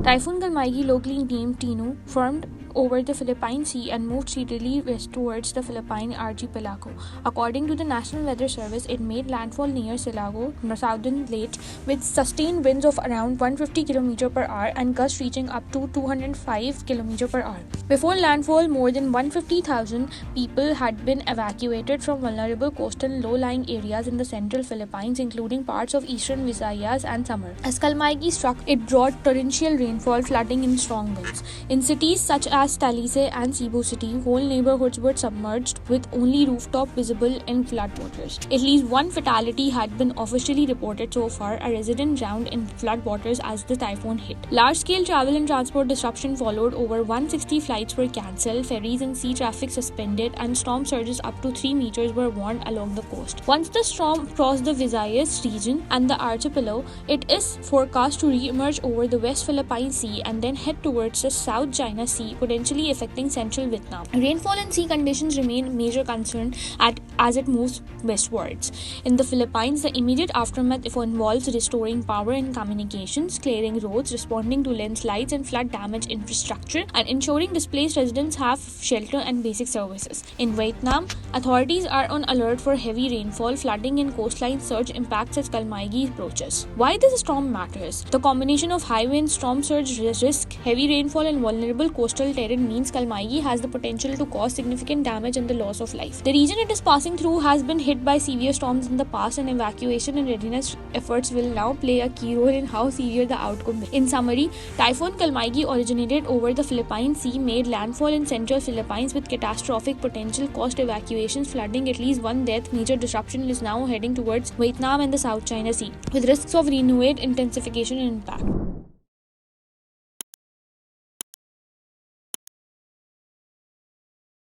Typhoon Kalmaegi, locally named Tino, formed over the Philippine Sea and moved steadily west towards the Philippine archipelago. According to the National Weather Service, it made landfall near Silago, southern Leyte, with sustained winds of around 150 km per hour and gusts reaching up to 205 km per hour. Before landfall, more than 150,000 people had been evacuated from vulnerable coastal and low-lying areas in the central Philippines, including parts of eastern Visayas and Samar. As Kalmaegi struck, it brought torrential rainfall, flooding, and strong winds. In cities such as Leyte and Cebu City, whole neighborhoods were submerged with only rooftop visible in floodwaters. At least one fatality had been officially reported so far, a resident drowned in floodwaters as the typhoon hit. Large-scale travel and transport disruption followed. Over 160 flights were cancelled, ferries and sea traffic suspended, and storm surges up to 3 meters were warned along the coast. Once the storm crossed the Visayas region and the archipelago, it is forecast to re-emerge over the West Philippine Sea and then head towards the South China Sea, potentially affecting central Vietnam. Rainfall and sea conditions remain a major concern as it moves westwards. In the Philippines, the immediate aftermath involves restoring power and communications, clearing roads, responding to landslides and flood-damaged infrastructure, and ensuring displaced residents have shelter and basic services. In Vietnam, authorities are on alert for heavy rainfall, flooding, and coastline surge impacts as Kalmaegi approaches. Why this storm matters? The combination of high winds, storm surge risk, heavy rainfall, and vulnerable coastal terrain means Kalmaegi has the potential to cause significant damage and the loss of life. The region it is passing through has been hit by severe storms in the past, and evacuation and readiness efforts will now play a key role in how severe the outcome is. In summary, Typhoon Kalmaegi originated over the Philippine Sea, made landfall in central Philippines with catastrophic potential, caused evacuations, flooding, at least one death. Major disruption is now heading towards Vietnam and the South China Sea, with risks of renewed intensification and impact.